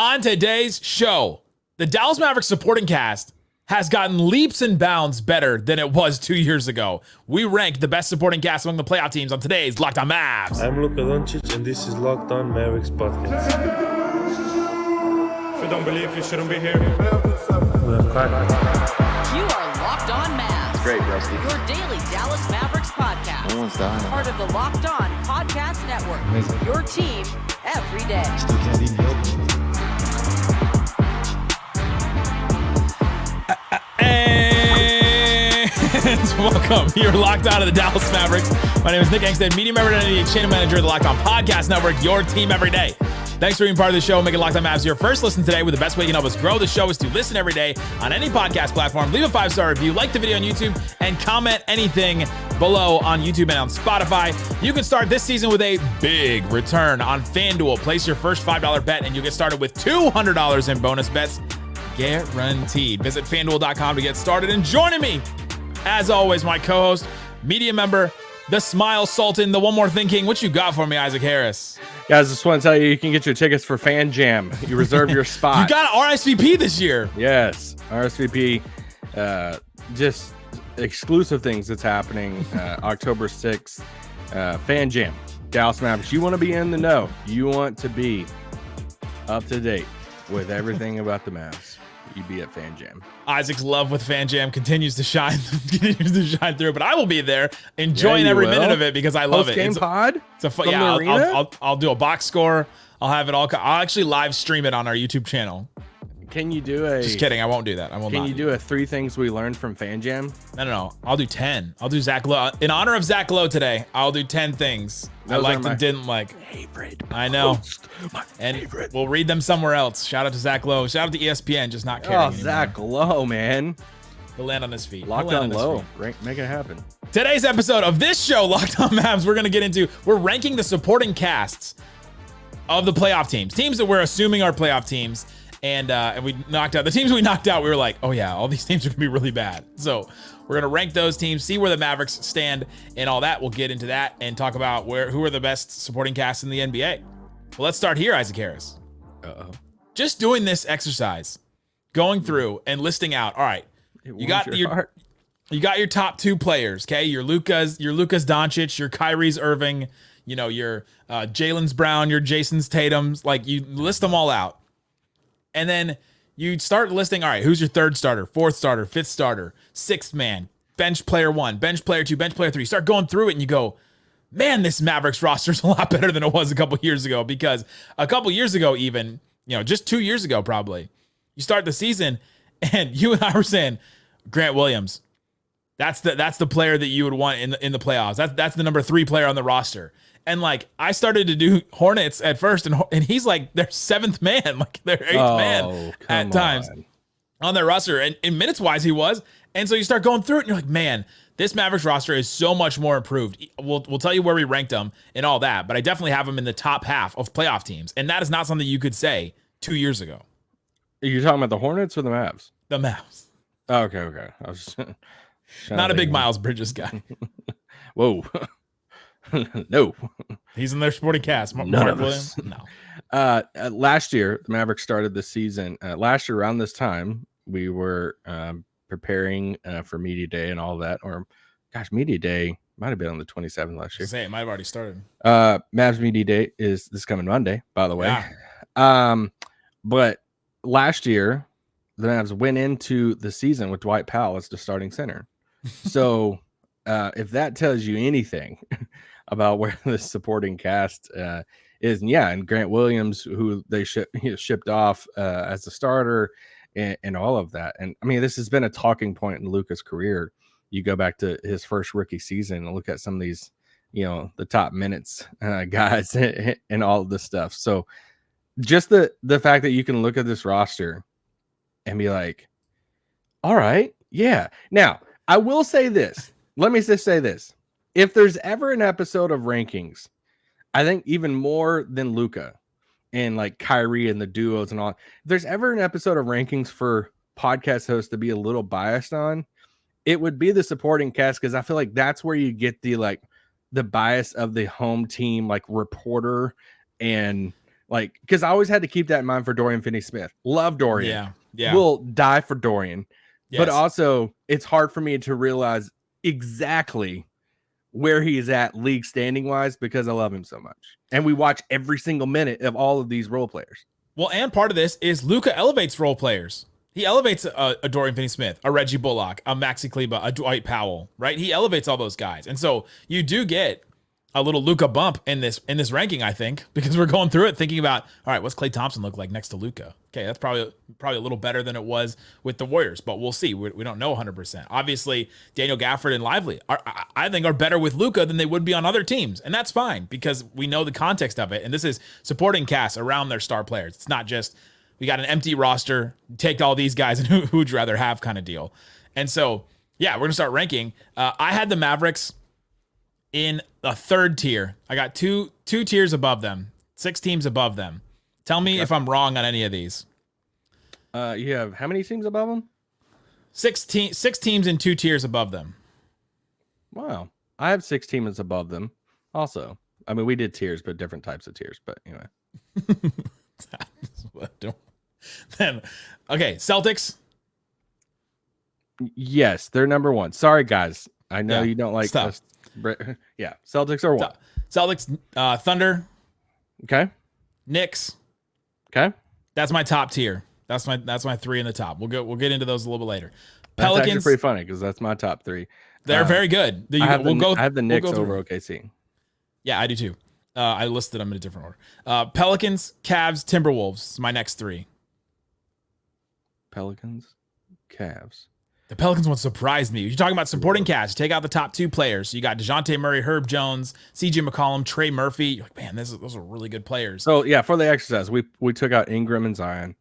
On today's show, the Dallas Mavericks supporting cast has gotten leaps and bounds better than it was 2 years ago. We rank the best supporting cast among the playoff teams on today's Locked On Mavs. I'm Luka Doncic, and this is Locked On Mavericks podcast. If you don't believe, you shouldn't be here. We have cracked. You are Locked On Mavs. Great, Rusty. Your daily Dallas Mavericks podcast. No one's dying. Part of the Locked On Podcast Network. Amazing. Your team every day. Still can't even help it. And welcome. You're locked on to the Dallas Mavericks. My name is Nick Angstadt, media member and channel manager of the Locked On Podcast Network, your team every day. Thanks for being part of the show, making Locked On Mavs your first listen today. With the best way you can help us grow the show is to listen every day on any podcast platform, leave a 5-star review, like the video on YouTube, and comment anything below on YouTube and on Spotify. You can start this season with a big return on FanDuel. Place your first $5 bet and you'll get started with $200 in bonus bets. Guaranteed. Visit FanDuel.com to get started. And joining me, as always, my co-host, media member, the Smile Sultan, the One More Thing King. What you got for me, Isaac Harris? Guys, just want to tell you can get your tickets for Fan Jam. You reserve your spot. You got an RSVP this year. Yes, RSVP. Just exclusive things that's happening October 6th. Fan Jam, Dallas Mavericks. You want to be in the know. You want to be up to date with everything about the Mavs. You be at Fan Jam. Isaac's love with Fan Jam continues to shine through, but I will be there enjoying every minute of it because I love it. Post-game pod? It's a fun, yeah, I'll do a box score. I'll have it all. I'll actually live stream it on our YouTube channel. Can you do a... Just kidding. I won't do that. I will not. Can you do a 3 things we learned from Fan Jam? No. I'll do 10. I'll do Zach Lowe. In honor of Zach Lowe today, I'll do 10 things I liked and didn't like. Favorite. I know. And favorite. We'll read them somewhere else. Shout out to Zach Lowe. Shout out to ESPN, just not caring anymore. Zach Lowe, man. He'll land on his feet. Locked on low. Make it happen. Today's episode of this show, Locked On Mavs, we're ranking the supporting casts of the playoff teams that we're assuming are playoff teams. And we knocked out the teams we knocked out. We were like, oh yeah, all these teams are gonna be really bad. So we're gonna rank those teams, see where the Mavericks stand, and all that. We'll get into that and talk about who are the best supporting casts in the NBA. Well, let's start here, Isaac Harris. Just doing this exercise, going through and listing out. All right, you got your top 2 players. Okay, your Luka's Doncic, your Kyrie's Irving, your Jalen's Brown, your Jason's Tatum's. Like, you list them all out. And then you start listing, all right, who's your 3rd starter, 4th starter, 5th starter, 6th man, bench player 1, bench player 2, bench player 3. You start going through it and you go, man, this Mavericks roster is a lot better than it was a couple years ago. Because a couple years ago, even, just 2 years ago, probably, you start the season and you and I were saying, Grant Williams, that's the player that you would want in the playoffs. That's the number 3 player on the roster. And like, I started to do Hornets at first, and he's like their 7th man, like their 8th man at times on their roster. And in minutes wise, he was. And so you start going through it, and you're like, man, this Mavericks roster is so much more improved. We'll tell you where we ranked them and all that, but I definitely have them in the top half of playoff teams. And that is not something you could say 2 years ago. Are you talking about the Hornets or the Mavs? The Mavs. Oh, okay. I was not a big Miles Bridges guy. Whoa. No, he's in their supporting cast. None Mark of Williams. us. No. Last year, the Mavericks started the season. Last year, around this time, we were preparing for Media Day and all that. Or, gosh, Media Day might have been on the 27th last year. Say it might have already started. Mavs Media Day is this coming Monday, by the way. Yeah. But last year, the Mavs went into the season with Dwight Powell as the starting center. So, if that tells you anything about where the supporting cast is, and Grant Williams, who they shipped off as the starter, and all of that. And I mean, this has been a talking point in Luka's career. You go back to his first rookie season and look at some of these, the top minutes guys and all of this stuff. So just the fact that you can look at this roster and be like, all right, yeah. Now, I will say this. Let me just say this. If there's ever an episode of rankings, I think even more than Luka and like Kyrie and the duos and all, if there's ever an episode of rankings for podcast hosts to be a little biased on, it would be the supporting cast, because I feel like that's where you get the bias of the home team, like reporter and Like, because I always had to keep that in mind for Dorian Finney-Smith. Love Dorian. Yeah. Yeah. Will die for Dorian. Yes. But also, it's hard for me to realize exactly where he is at league standing wise because I love him so much. And we watch every single minute of all of these role players. Well, and part of this is Luka elevates role players. He elevates a Dorian Finney-Smith, a Reggie Bullock, a Maxi Kleber, a Dwight Powell, right? He elevates all those guys. And so you do get a little Luka bump in this ranking, I think, because we're going through it thinking about, all right, what's Klay Thompson look like next to Luka? Okay, that's probably a little better than it was with the Warriors, but we'll see. We don't know 100%. Obviously, Daniel Gafford and Lively I think are better with Luka than they would be on other teams, and that's fine because we know the context of it. And this is supporting cast around their star players. It's not just we got an empty roster, take all these guys and who would you rather have kind of deal. And so, yeah, we're gonna start ranking. I had the Mavericks in a third tier. I got two tiers above them, 6 teams above them. Tell me if I'm wrong on any of these. You have how many teams above them? 6 teams in 2 tiers above them. Wow. I have 6 teams above them also. I mean, we did tiers, but different types of tiers. But anyway. Then, okay, Celtics. Yes, they're number 1. Sorry, guys. I know you don't like Stop. us. Yeah, Celtics are 1. Celtics, Thunder. Okay. Knicks. Okay. That's my top tier. That's my 3 in the top. We'll get into those a little bit later. That's Pelicans. actually pretty funny because that's my top 3. They're very good. I have the Knicks over OKC. Yeah, I do too. I listed them in a different order. Pelicans, Cavs, Timberwolves. My next 3. Pelicans, Cavs. The Pelicans one surprised me. You're talking about supporting cast. Take out the top 2 players. So you got DeJounte Murray, Herb Jones, CJ McCollum, Trey Murphy. You're like, man, those are really good players. So yeah, for the exercise, we took out Ingram and Zion,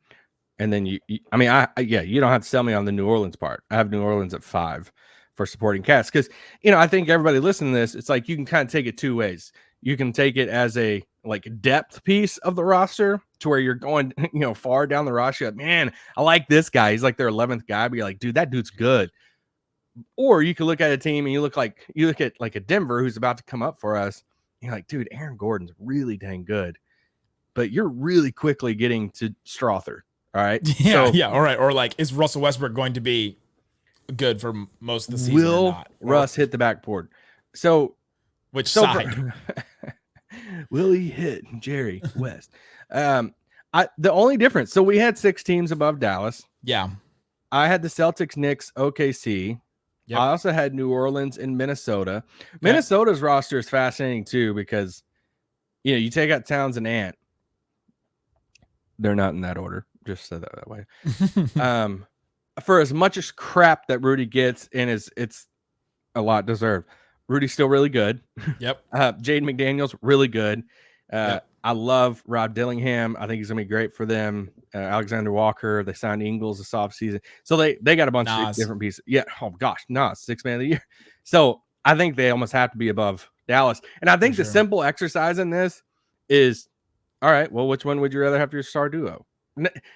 and then you don't have to sell me on the New Orleans part. I have New Orleans at 5 for supporting cast because I think everybody listening to this, it's like you can kind of take it 2 ways. You can take it as a depth piece of the roster to where you're going, far down the roster. You're like, man, I like this guy. He's like their 11th guy, but you're like, dude, that dude's good. Or you could look at a team and you look at like a Denver who's about to come up for us. You're like, dude, Aaron Gordon's really dang good, but you're really quickly getting to Strother. All right. Yeah. All right. Or like, is Russell Westbrook going to be good for most of the season? Will or not? Russ hit the backboard? So which side? Will he hit Jerry West? The only difference. So we had 6 teams above Dallas. Yeah. I had the Celtics, Knicks, OKC. Yep. I also had New Orleans and Minnesota. Okay. Minnesota's roster is fascinating too because you take out Towns and Ant. They're not in that order. Just said that way. For as much as crap that Rudy gets, and it's a lot deserved. Rudy's still really good. Yep. Jaden McDaniels, really good. Yep. I love Rob Dillingham. I think he's gonna be great for them. Alexander Walker. They signed Ingles this offseason. So they got a bunch of different pieces. Yeah. Oh gosh, Nas, 6th man of the year. So I think they almost have to be above Dallas. And I think the simple exercise in this is, all right, well, which one would you rather have your star duo?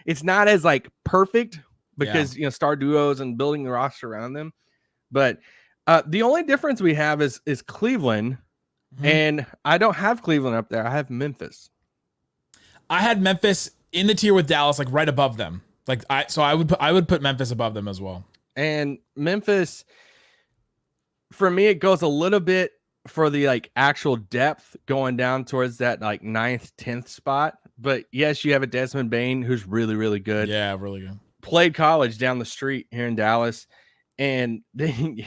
It's not as perfect because star duos and building the roster around them. But the only difference we have is Cleveland. Mm-hmm. And I don't have Cleveland up there. I have Memphis. I had Memphis in the tier with Dallas, right above them. I would put Memphis above them as well. And Memphis, for me, it goes a little bit for the actual depth going down towards that 9th, 10th spot. But yes, you have a Desmond Bane who's really, really good. Yeah, really good. Played college down the street here in Dallas. And they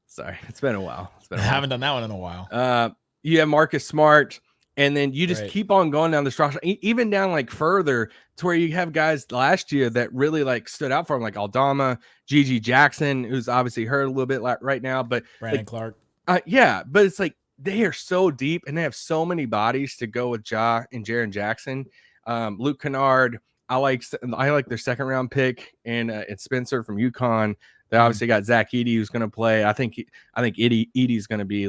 sorry, it's been a while. I haven't done that one in a while. You have Marcus Smart, and then you just keep on going down this roster, even down further to where you have guys last year that really stood out for him, like Aldama, Gigi Jackson, who's obviously hurt a little bit right now, but Brandon Clark. Yeah, but it's they are so deep and they have so many bodies to go with Ja and Jaren Jackson. Luke Kennard, I like their 2nd round pick, and it's Spencer from UConn. They obviously got Zach Edey who's going to play. I think Edey's going to be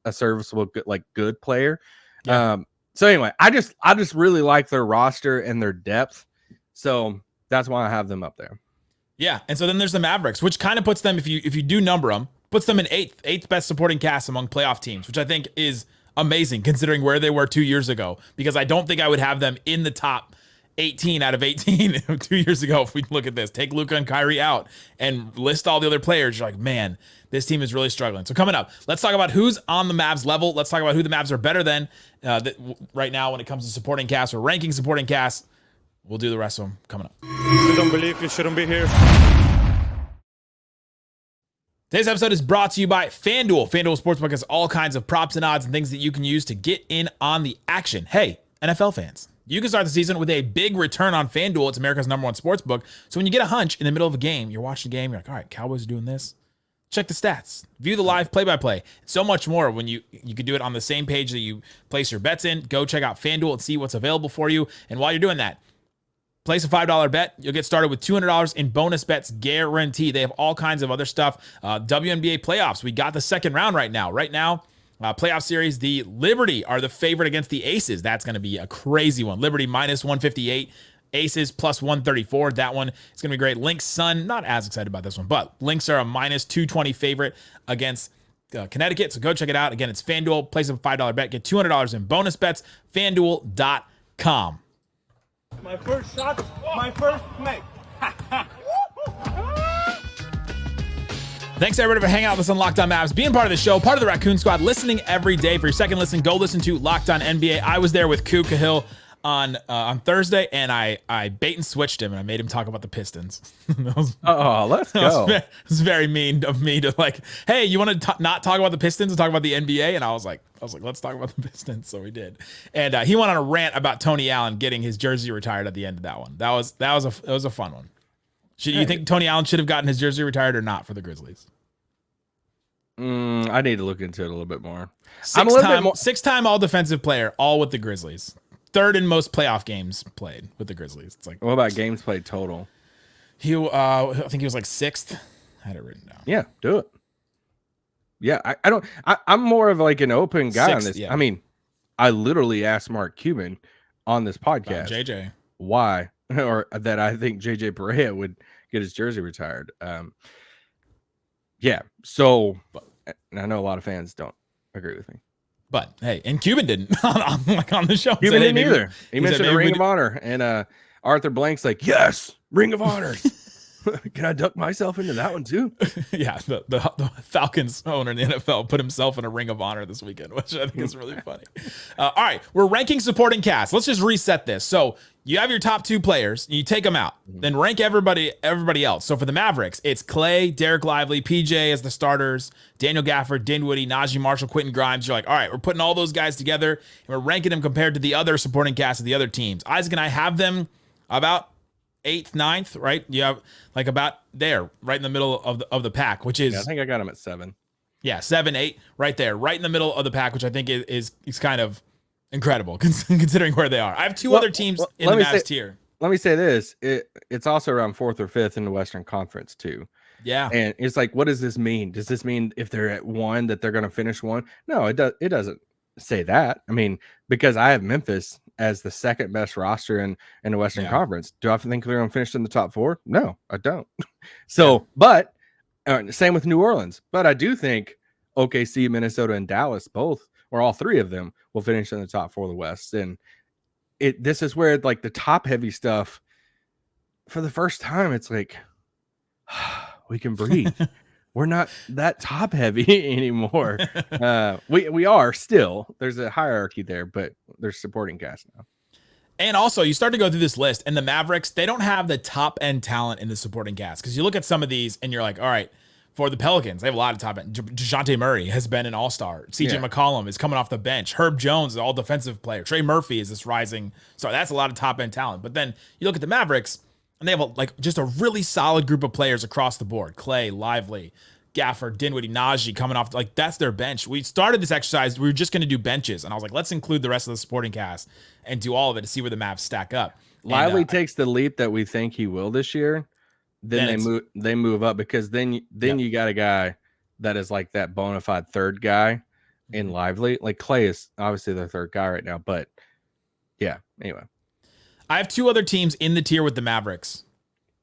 a serviceable, good player. Yeah. So anyway, I just really like their roster and their depth. So that's why I have them up there. Yeah, and so then there's the Mavericks, which kind of puts them, if you do number them, puts them in eighth best supporting cast among playoff teams, which I think is amazing considering where they were 2 years ago, because I don't think I would have them in the top 18 out of 18 2 years ago. If we look at this, take Luka and Kyrie out and list all the other players, you're like, man, this team is really struggling. So coming up, let's talk about who's on the Mavs level. Let's talk about who the Mavs are better than right now when it comes to supporting cast or ranking supporting cast. We'll do the rest of them coming up. If you don't believe, you shouldn't be here. Today's episode is brought to you by FanDuel. FanDuel Sportsbook has all kinds of props and odds and things that you can use to get in on the action. Hey, NFL fans, you can start the season with a big return on FanDuel. It's America's #1 sportsbook. So when you get a hunch in the middle of a game, you're watching a game, you're like, all right, Cowboys are doing this. Check the stats. View the live play-by-play. So much more when you can do it on the same page that you place your bets in. Go check out FanDuel and see what's available for you. And while you're doing that, place a $5 bet. You'll get started with $200 in bonus bets guaranteed. They have all kinds of other stuff. WNBA playoffs. We got the second round right now. Playoff series, the Liberty are the favorite against the Aces. That's going to be a crazy one. Liberty minus 158. Aces plus 134. That one is going to be great. Lynx Sun, not as excited about this one, but Lynx are a minus 220 favorite against Connecticut. So go check it out. Again, it's FanDuel. Place a $5 bet. Get $200 in bonus bets. FanDuel.com. My first shot, my first play. Thanks everybody for hanging out with us on Locked On Mavs, being part of the show, part of the Raccoon Squad, listening every day. For your second listen, go listen to Locked On NBA. I was there with Ku Cahill on Thursday, and I bait and switched him, and I made him talk about the Pistons. Let's go. It was very mean of me to like, hey, you want to not talk about the Pistons and talk about the NBA? And I was like, let's talk about the Pistons. So we did. And he went on a rant about Tony Allen getting his jersey retired at the end of that one. That was a fun one. You think Tony Allen should have gotten his jersey retired or not for the Grizzlies? I need to look into it a little bit more. Six-time all defensive player, all with the Grizzlies. Third in most playoff games played with the Grizzlies. It's like, what about games played total? I think he was like 6th. I had it written down. Yeah, do it. Yeah, I'm more of like an open guy on this. Yeah. I mean, I literally asked Mark Cuban on this podcast JJ why, or that I think JJ Barea would get his jersey retired. Yeah. So, and I know a lot of fans don't agree with me. But hey, and Cuban didn't on the show. Cuban didn't either. He mentioned the Ring of Honor, and Arthur Blank's like, yes, Ring of Honor. Can I duck myself into that one too? Yeah, the Falcons owner in the NFL put himself in a Ring of Honor this weekend, which I think is really funny. All right, we're ranking supporting cast. Let's just reset this. So you have your top 2 players, you take them out, then rank everybody else. So for the Mavericks, it's Klay, Dereck Lively, PJ as the starters, Daniel Gafford, Dinwiddie, Naji Marshall, Quentin Grimes. You're like, all right, we're putting all those guys together and we're ranking them compared to the other supporting cast of the other teams. Isaac and I have them about 8th, 9th, right? You have like about there, right in the middle of the pack, which is, I think I got him at 7. Yeah, 7, 8, right there, right in the middle of the pack, which I think is kind of incredible considering where they are. I have two other teams in the Mavs tier. Let me say this: it's also around 4th or 5th in the Western Conference too. Yeah, and it's like, what does this mean? Does this mean if they're at 1 that they're going to finish 1? No, it does. It doesn't say that. I mean, because I have Memphis as the 2nd best roster in the Western Conference. Do I think they're going to finish in the top 4? No, I don't. So, but same with New Orleans. But I do think OKC, Minnesota, and Dallas both, or all 3 of them, will finish in the top 4 of the West. And this is where like the top heavy stuff, for the first time, it's like we can breathe. We're not that top heavy anymore. We are still. There's a hierarchy there, but there's supporting cast now. And also, you start to go through this list, and the Mavericks, they don't have the top end talent in the supporting cast. Because you look at some of these, and you're like, all right, for the Pelicans, they have a lot of top end. DeJounte Murray has been an all-star. CJ McCollum is coming off the bench. Herb Jones is an all-defensive player. Trey Murphy is this rising star. That's a lot of top end talent. But then you look at the Mavericks, and they have just a really solid group of players across the board. Klay, Lively, Gafford, Dinwiddie, Naji coming off. Like, that's their bench. We started this exercise. We were just going to do benches. And I was like, let's include the rest of the supporting cast and do all of it to see where the Mavs stack up. Lively takes the leap that we think he will this year. Then they move up, because then you got a guy that is like that bona fide 3rd guy in Lively. Like, Klay is obviously their 3rd guy right now. But yeah, anyway. I have 2 other teams in the tier with the Mavericks.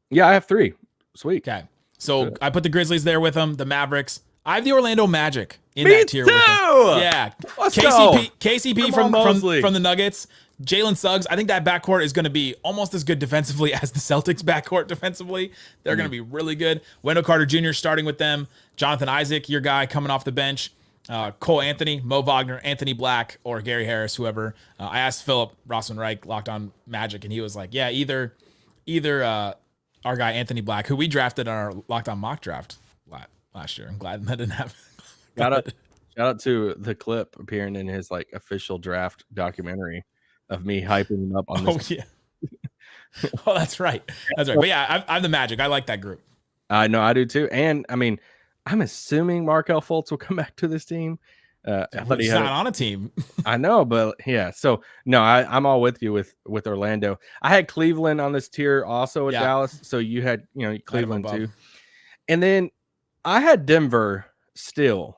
Yeah, I have 3. Sweet. Okay. So I put the Grizzlies there with them, the Mavericks. I have the Orlando Magic in that tier with him. Yeah. Let's go. KCP Come on, Mosley. from the Nuggets. Jalen Suggs, I think that backcourt is going to be almost as good defensively as the Celtics backcourt defensively. They're going to be really good. Wendell Carter Jr. starting with them. Jonathan Isaac, your guy coming off the bench. Cole Anthony, Mo Wagner, Anthony Black, or Gary Harris, whoever. I asked Philip Rossman-Reich, Locked On Magic, and he was like, yeah, either our guy Anthony Black, who we drafted on our Locked On mock draft last year. I'm glad that didn't happen. Shout out to the clip appearing in his like official draft documentary of me hyping him up on this. Oh yeah. Oh, that's right. That's right. But yeah, I'm the Magic. I like that group. I know I do too. And I mean, I'm assuming Markelle Fultz will come back to this team. He's not on a team. I know, but yeah. So no, I'm all with you with Orlando. I had Cleveland on this tier also with Dallas. So you had Cleveland too, and then I had Denver still.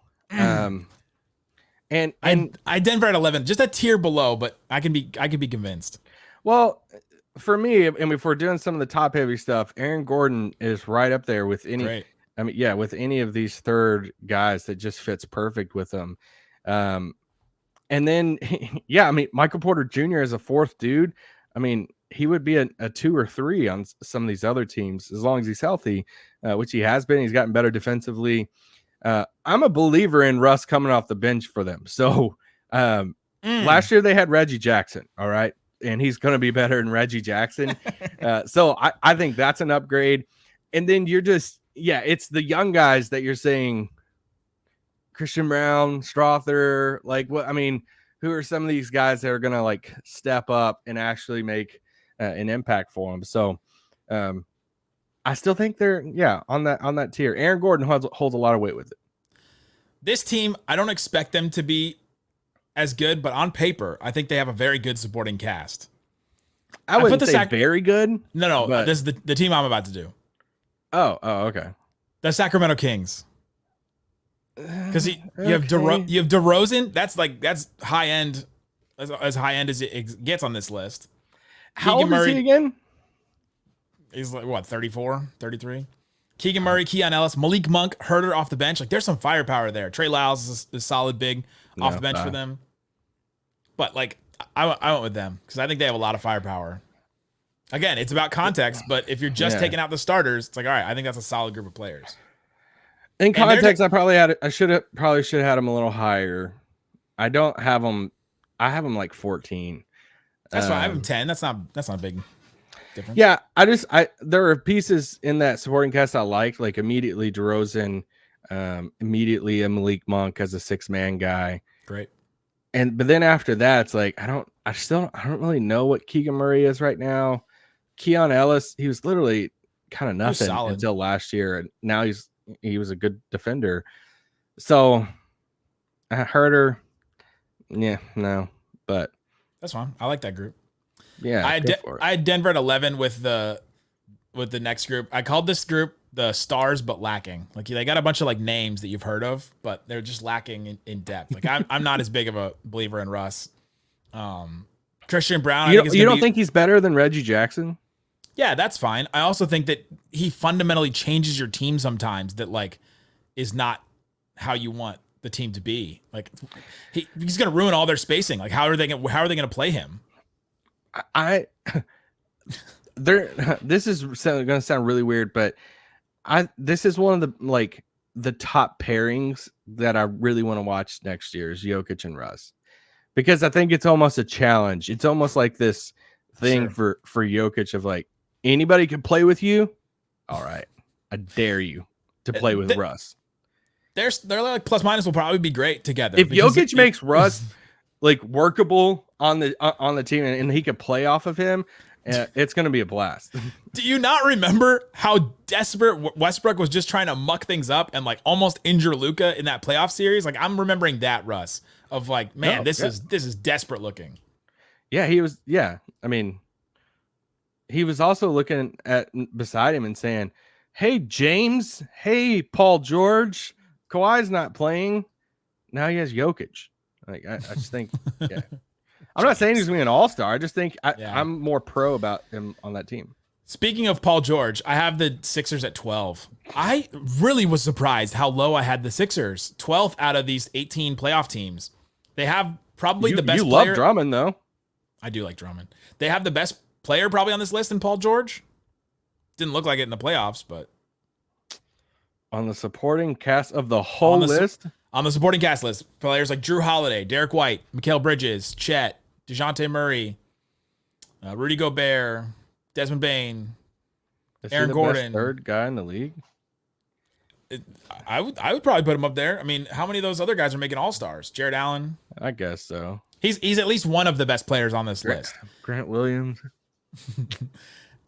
And I Denver at 11, just a tier below, but I can be convinced. Well, for me, and if we're doing some of the top heavy stuff, Aaron Gordon is right up there with any. Great. I mean, yeah, with any of these third guys that just fits perfect with them. And then, yeah, I mean, Michael Porter Jr. as a fourth dude. I mean, he would be a 2 or 3 on some of these other teams as long as he's healthy, which he has been. He's gotten better defensively. I'm a believer in Russ coming off the bench for them. So last year they had Reggie Jackson. All right. And he's going to be better than Reggie Jackson. So I think that's an upgrade. And then you're just, it's the young guys that you're saying Christian Brown, Strother, like what, I mean, who are some of these guys that are going to like step up and actually make an impact for them? So I still think they're on that tier. Aaron Gordon holds a lot of weight with it. This team, I don't expect them to be as good, but on paper, I think they have a very good supporting cast. I wouldn't say very good. No, this is the team I'm about to do. Oh, okay. The Sacramento Kings. Because you have DeRozan. That's high end, as high end as it gets on this list. How old is he again? He's like, what, 34, 33? Keegan Murray, Keon Ellis, Malik Monk, Herter off the bench. Like, there's some firepower there. Trey Lyles is a solid big off the bench for them. But, like, I went with them because I think they have a lot of firepower. Again, it's about context, but if you're just taking out the starters, it's like, all right, I think that's a solid group of players. In context, I should have had them a little higher. I don't have them. I have them like 14. That's fine. I have them 10. That's not a big difference. Yeah, there are pieces in that supporting cast I like immediately DeRozan, immediately a Malik Monk as a 6-man guy. Great. But then after that, it's like I don't really know what Keegan Murray is right now. Keon Ellis, he was literally kind of nothing until last year, and now he was a good defender. So Herter, but that's fine. I like that group. Yeah, I had Denver at 11 with the next group. I called this group the stars but lacking. Like, they got a bunch of like names that you've heard of, but they're just lacking in depth. Like, I'm not as big of a believer in Russ. Christian Brown. You don't think he's better than Reggie Jackson? Yeah, that's fine. I also think that he fundamentally changes your team sometimes. That like is not how you want the team to be. Like, he's going to ruin all their spacing. Like, how are they going to play him? This is going to sound really weird, but this is one of the top pairings that I really want to watch next year is Jokic and Russ, because I think it's almost a challenge. It's almost like this thing for Jokic of like, anybody can play with you. All right, I dare you to play with Russ. They're like plus minus will probably be great together. If Jokic makes Russ like workable on the team and he could play off of him, it's going to be a blast. Do you not remember how desperate Westbrook was just trying to muck things up and like almost injure Luka in that playoff series? Like, I'm remembering that, Russ, of like, man, this is desperate looking. Yeah, he was. Yeah, I mean, he was also looking at beside him and saying, "Hey, James. Hey, Paul George. Kawhi's not playing. Now he has Jokic." Like, I just think, I'm not saying he's going to be an all-star. I just think I'm more pro about him on that team. Speaking of Paul George, I have the Sixers at 12. I really was surprised how low I had the Sixers. 12th out of these 18 playoff teams. They have probably the best player. You love Drummond, though. I do like Drummond. They have the best player probably on this list in Paul George. Didn't look like it in the playoffs, but. On the supporting cast of the whole list? On the supporting cast list, players like Drew Holiday, Derek White, Mikal Bridges, Chet, DeJounte Murray, Rudy Gobert, Desmond Bain, Aaron Gordon. Third guy in the league. I would probably put him up there. I mean, how many of those other guys are making All-Stars? Jared Allen. I guess so. He's at least one of the best players on this list. Grant Williams.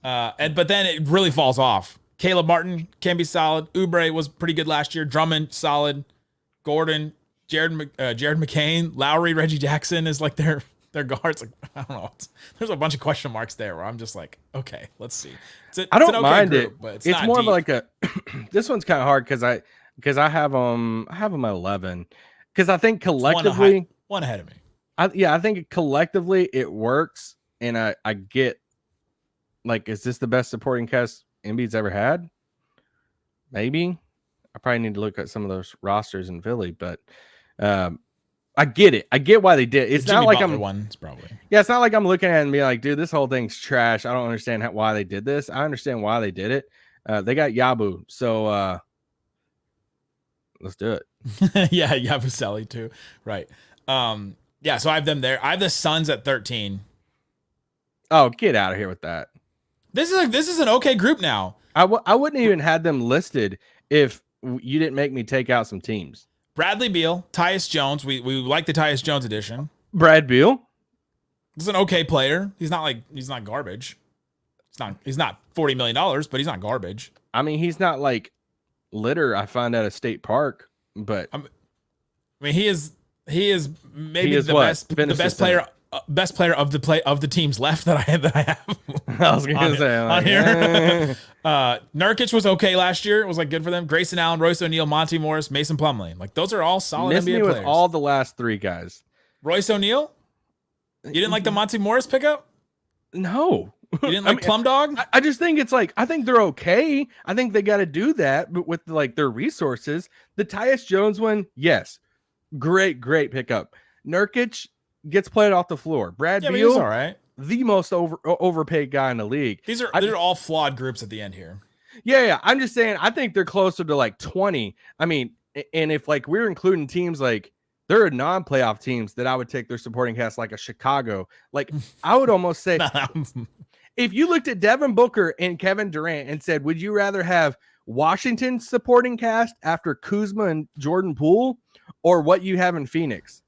But then it really falls off. Caleb Martin can be solid. Oubre was pretty good last year. Drummond solid. Gordon, Jared McCain, Lowry, Reggie Jackson is like their guards. Like, I don't know. There's a bunch of question marks there where I'm just like, okay, let's see. I don't mind group, it, but it's more deep. of like a. This one's kind of hard because I have them at 11 because I think collectively one ahead of me. I think collectively it works, and I get like, is this the best supporting cast Embiid's ever had? Maybe. I probably need to look at some of those rosters in Philly, but I get it. I get why they did. It's Jimmy not like Butler one, it's probably. Yeah, it's not like I'm looking at it and being like, dude, this whole thing's trash. I don't understand why they did this. I understand why they did it. They got Yabu, so let's do it. Yeah, Yabusele too. Right. Yeah, so I have them there. I have the Suns at 13. Oh, get out of here with that. This is an okay group now. I wouldn't even had them listed if you didn't make me take out some teams. Bradley Beal, Tyus Jones. We like the Tyus Jones edition. Brad Beal. He's an okay player. He's not garbage. He's not $40 million, but he's not garbage. I mean, he's not like litter I find at a state park, but I mean, he is maybe the best player of the teams left that I have. I was gonna say on here. Nurkic was okay last year. It was like good for them. Grayson Allen, Royce O'Neal, Monty Morris, Mason Plumlee. Like those are all solid Miss NBA me players. with all the last three guys. Royce O'Neal? You didn't like the Monty Morris pickup? No. You didn't like Plum Dog? I just think it's like, I think they're okay. I think they got to do that, but with like their resources. The Tyus Jones one, yes. Great pickup. Nurkic gets played off the floor. Brad Beal, all right. The most overpaid guy in the league. They're all flawed groups at the end here. Yeah. I'm just saying, I think they're closer to like 20. I mean, and if like we're including teams like there are non-playoff teams that I would take their supporting cast like a Chicago. Like I would almost say, if you looked at Devin Booker and Kevin Durant and said, would you rather have Washington's supporting cast after Kuzma and Jordan Poole or what you have in Phoenix?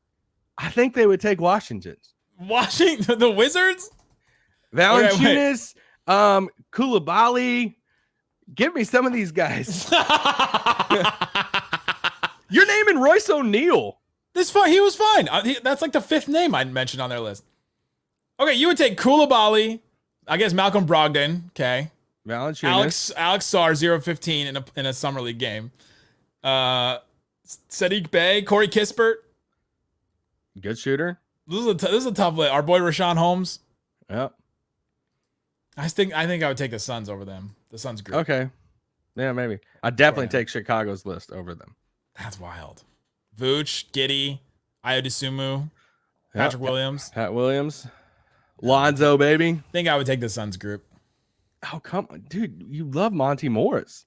I think they would take Washington's. Washington, the Wizards? Valanciunas, Koulibaly. Give me some of these guys. You're naming Royce O'Neal. He was fine. That's like the fifth name I mentioned on their list. Okay, you would take Koulibaly, I guess Malcolm Brogdon, okay. Valanciunas. Alex Sarr, 0-15 in a summer league game. Sadiq Bey, Corey Kispert. Good shooter. This is a tough list. Our boy Rashawn Holmes. Yep. I think I would take the Suns over them. The Suns group. Okay. Yeah, maybe. I'd definitely take Chicago's list over them. That's wild. Vooch, Giddey, Ayo Patrick Williams. Pat Williams. Lonzo, baby. I think I would take the Suns group. Oh, come on. Dude, you love Monty Morris.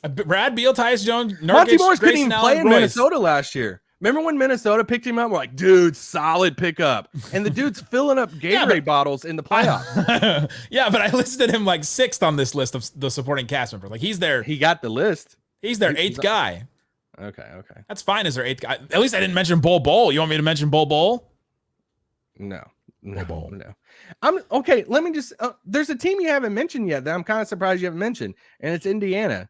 Brad Beal, Tyus Jones, Nurkic, Monty Morris couldn't Grayson even play in Royce. Minnesota last year. Remember when Minnesota picked him up? We're like, dude, solid pickup. And the dude's filling up Gatorade bottles in the playoffs. Yeah, but I listed him like 6th on this list of the supporting cast members. Like he's there. He got the list. He's their 8th guy. Okay. That's fine as their 8th guy. At least I didn't mention Bol. You want me to mention Bol? No. I'm okay. Let me just. There's a team you haven't mentioned yet that I'm kind of surprised you haven't mentioned, and it's Indiana.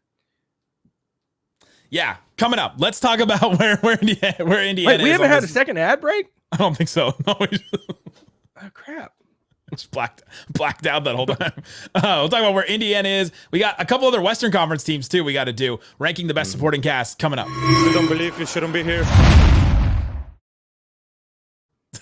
Yeah, coming up. Let's talk about where Indiana Wait, we haven't had a second ad break? I don't think so. No, oh crap. Just blacked out that whole time. We'll talk about where Indiana is. We got a couple other Western Conference teams too. We got to do ranking the best supporting cast coming up. You don't believe you shouldn't be here.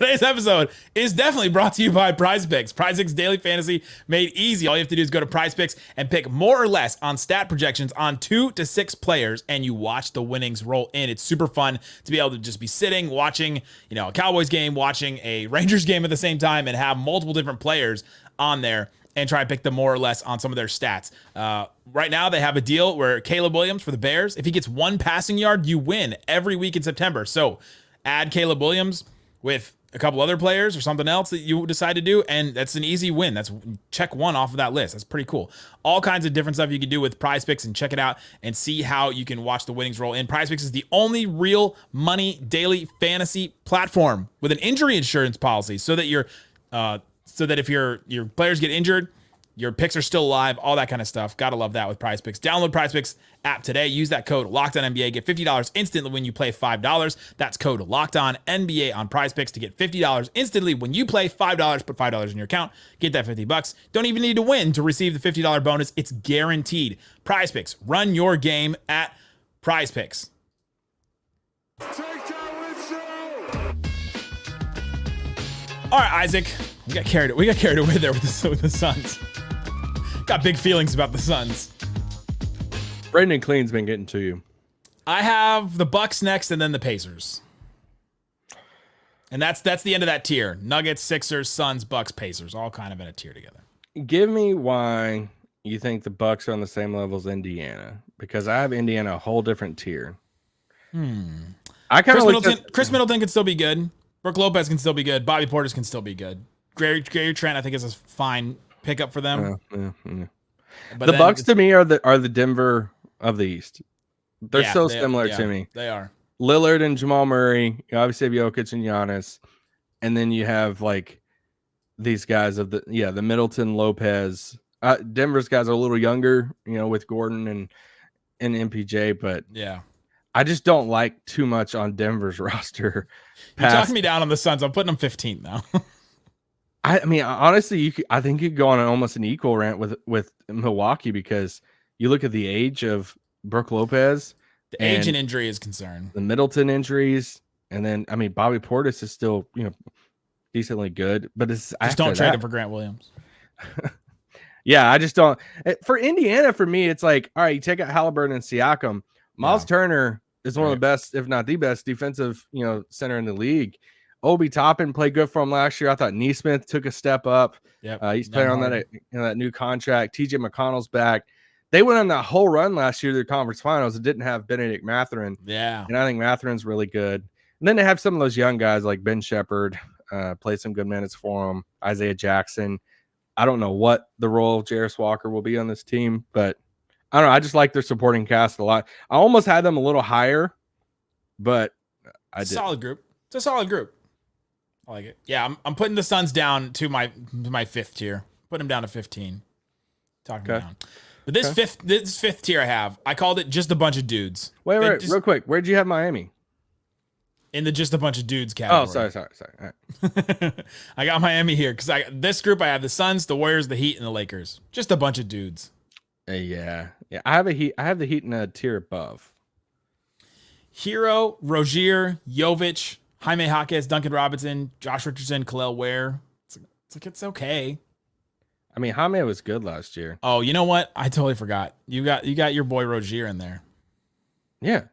Today's episode is definitely brought to you by PrizePicks. PrizePicks Daily Fantasy made easy. All you have to do is go to PrizePicks and pick more or less on stat projections on 2 to 6 players, and you watch the winnings roll in. It's super fun to be able to just be sitting, watching, a Cowboys game, watching a Rangers game at the same time, and have multiple different players on there and try and pick them more or less on some of their stats. Right now, they have a deal where Caleb Williams for the Bears, if he gets 1 passing yard, you win every week in September. So add Caleb Williams with a couple other players or something else that you decide to do, and that's an easy win. That's check 1 off of that list. That's pretty cool. All kinds of different stuff you can do with PrizePicks, and check it out and see how you can watch the winnings roll in. PrizePicks is the only real money daily fantasy platform with an injury insurance policy, so that if your players get injured, your picks are still alive, all that kind of stuff. Gotta love that with PrizePicks. Download PrizePicks app today. Use that code LOCKEDONNBA. Get $50 instantly when you play $5. That's code LOCKEDONNBA on PrizePicks to get $50 instantly when you play $5. Put $5 in your account. Get that $50. Don't even need to win to receive the $50 bonus. It's guaranteed. PrizePicks. Run your game at PrizePicks. All right, Isaac. We got carried away there with the Suns. Got big feelings about the Suns. Brandon Clean's been getting to you. I have the Bucks next, and then the Pacers. And that's the end of that tier. Nuggets, Sixers, Suns, Bucks, Pacers, all kind of in a tier together. Give me why you think the Bucks are on the same level as Indiana, because I have Indiana a whole different tier. I kind of Chris Middleton can still be good. Brook Lopez can still be good. Bobby Portis can still be good. Gary Trent, I think, is a fine pickup for them. But the Bucks to me are the Denver of the East. They're so similar to me. They are. Lillard and Jamal Murray. You obviously have Jokic and Giannis, and then you have like these guys of the Middleton, Lopez. Denver's guys are a little younger, with Gordon and MPJ, but yeah. I just don't like too much on Denver's roster. You're talking me down on the Suns. I'm putting them 15th now. I mean, honestly, I think you could go on almost an equal rant with Milwaukee, because you look at the age of Brook Lopez. The age and injury is concerned. The Middleton injuries. And then, I mean, Bobby Portis is still, decently good. But it's just don't trade him for Grant Williams. Yeah, I just don't. For Indiana, for me, it's like, all right, you take out Halliburton and Siakam. Miles Turner is one of the best, if not the best, defensive, center in the league. Obi Toppin played good for him last year. I thought Neesmith took a step up. He's playing on that new contract. TJ McConnell's back. They went on that whole run last year to the conference finals. It didn't have Benedict Mathurin. Yeah. And I think Matherin's really good. And then they have some of those young guys like Ben Shepherd, play some good minutes for him. Isaiah Jackson. I don't know what the role of Jarris Walker will be on this team, but I don't know. I just like their supporting cast a lot. I almost had them a little higher, but I did. Solid group. It's a solid group. I like it. Yeah, I'm putting the Suns down to my 5th tier. Put them down to 15. Talking down. But this fifth tier I called it just a bunch of dudes. Wait, real quick. Where'd you have Miami? In the just a bunch of dudes category. Oh, sorry. All right. I got Miami here because this group I have the Suns, the Warriors, the Heat, and the Lakers. Just a bunch of dudes. Yeah. I have the Heat in a tier above. Hero, Rozier, Jovic, Jaime Jaquez, Duncan Robinson, Josh Richardson, Khalil Ware. It's okay. I mean, Jaime was good last year. Oh, you know what? I totally forgot. You got your boy Rozier in there. Yeah.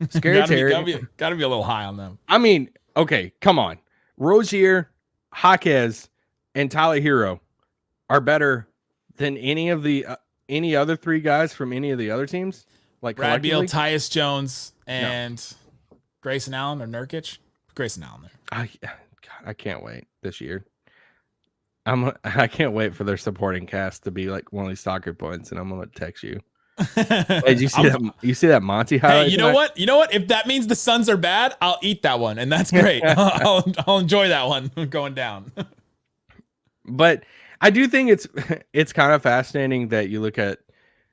Scary Terry. Gotta be a little high on them. I mean, okay, come on. Rozier, Jaquez, and Tyler Hero are better than any other 3 guys from any of the other teams. Like Brad Beal, Tyus Jones, and Grayson Allen or Nurkic. Grayson Allen there. I can't wait this year. I can't wait for their supporting cast to be like one of these soccer points, and I'm gonna text you. Hey, did you see that? You see that Monty highlight? Hey, you know what? If that means the Suns are bad, I'll eat that one, and that's great. I'll enjoy that one going down. But I do think it's kind of fascinating that you look at,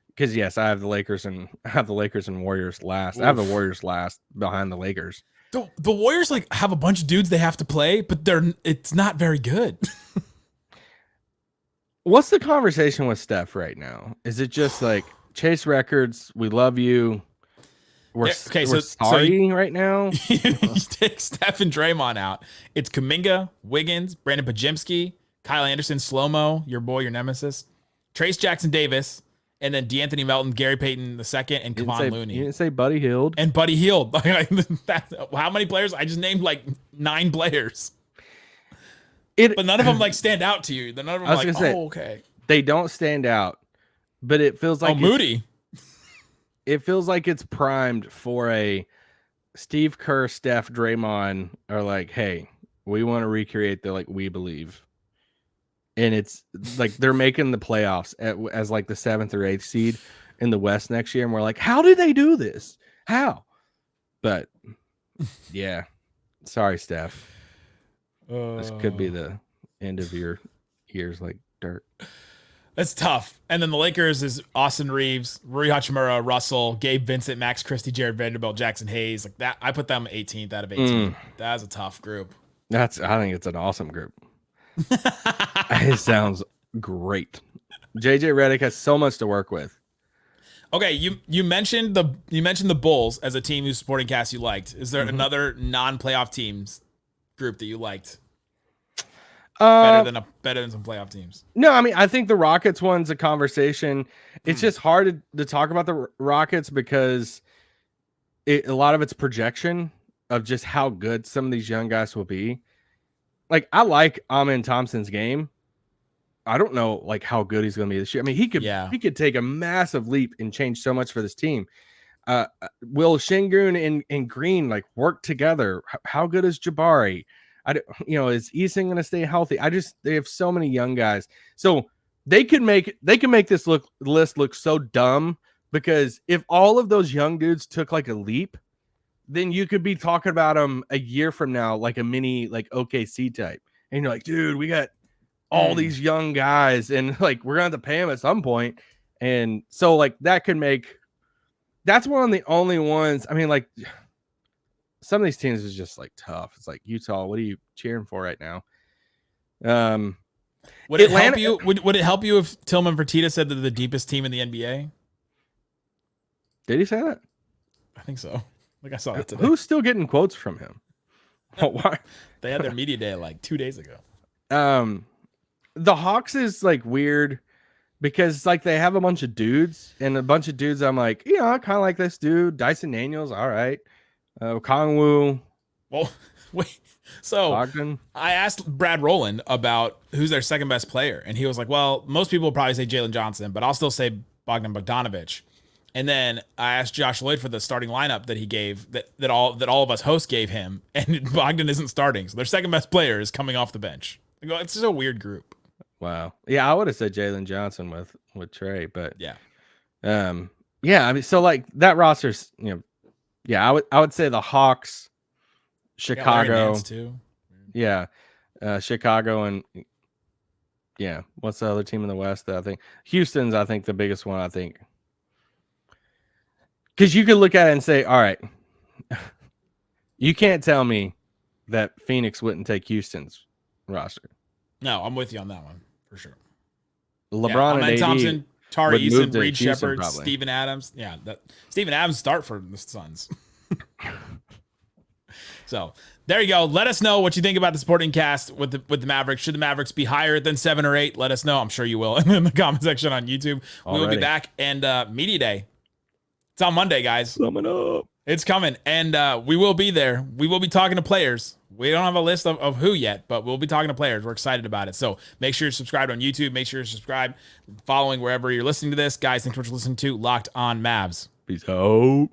because yes, I have the Lakers and Warriors last. Oof. I have the Warriors last behind the Lakers. The Warriors have a bunch of dudes they have to play, but it's not very good. What's the conversation with Steph right now? Is it just like chase records? We love you. we're Okay, we're so sorry right now. you take Steph and Draymond out. It's Kuminga, Wiggins, Brandon Pajimski, Kyle Anderson, Slow-Mo, your boy, your nemesis, Trace Jackson Davis, and then DeAnthony Melton, Gary Payton II, and Kevon Looney. You didn't say Buddy Hield. And Buddy Hield. How many players? I just named like 9 players. But none of them like stand out to you. None of them like, okay. They don't stand out, but it feels like Moody. It feels like it's primed for a Steve Kerr, Steph, Draymond are like, hey, we want to recreate the like we believe. And it's like they're making the playoffs as like the 7th or 8th seed in the West next year. And we're like, how did they do this? How? But yeah, sorry, Steph. This could be the end of your years like dirt. That's tough. And then the Lakers is Austin Reeves, Rui Hachimura, Russell, Gabe Vincent, Max Christie, Jared Vanderbilt, Jackson Hayes. Like that, I put them 18th out of 18. That's a tough group. I think it's an awesome group. It sounds great. JJ Redick has so much to work with. Okay, you mentioned the Bulls as a team whose supporting cast you liked. Is there another non-playoff teams group that you liked? Better than some playoff teams. No, I mean, I think the Rockets one's a conversation. It's just hard to talk about the Rockets because a lot of it's projection of just how good some of these young guys will be. Like, I like Amen Thompson's game. I don't know like how good he's going to be this year. I mean, he could take a massive leap and change so much for this team. Will Şengün and Green like work together? How good is Jabari? Is Eason going to stay healthy? They have so many young guys. So they can make this list look so dumb because if all of those young dudes took like a leap, then you could be talking about them a year from now, like a mini like OKC type. And you're like, dude, we got all these young guys and like, we're going to have to pay them at some point. And so like that's one of the only ones. I mean, like, some of these teams is just like tough. It's like Utah. What are you cheering for right now? Would it help you? Would it help you if Tillman Fertitta said that they're the deepest team in the NBA? Did he say that? I think so. Like I saw that today. Who's still getting quotes from him? Why? They had their media day like 2 days ago. The Hawks is like weird because it's like they have a bunch of dudes and a bunch of dudes. I'm like, I kind of like this dude. Dyson Daniels, all right. Kongwu. Well, wait. So Bogdan. I asked Brad Rowland about who's their second best player, and he was like, "Well, most people will probably say Jalen Johnson, but I'll still say Bogdan Bogdanović." And then I asked Josh Lloyd for the starting lineup that he gave that all of us hosts gave him, and Bogdan isn't starting, so their second best player is coming off the bench. It's just a weird group. Wow. Yeah, I would have said Jalen Johnson with Trey, but yeah. I mean, so like that roster's yeah, I would say the Hawks, Chicago, too. Yeah, Chicago, and what's the other team in the West? That I think Houston's. I think the biggest one. I think because you could look at it and say, all right, you can't tell me that Phoenix wouldn't take Houston's roster. No, I'm with you on that one for sure. LeBron and AD Thompson. Tari Eason, Reed Houston, Shepard, probably. Steven Adams. Yeah, Steven Adams start for the Suns. So there you go. Let us know what you think about the supporting cast with the Mavericks. Should the Mavericks be higher than 7 or 8? Let us know. I'm sure you will in the comment section on YouTube. We will be back. And Media Day. It's on Monday, guys. Coming up. It's coming. And we will be there. We will be talking to players. We don't have a list of who yet, but we'll be talking to players. We're excited about it. So make sure you're subscribed on YouTube. Make sure you're subscribed, following wherever you're listening to this. Guys, thanks for listening to Locked On Mavs. Peace out.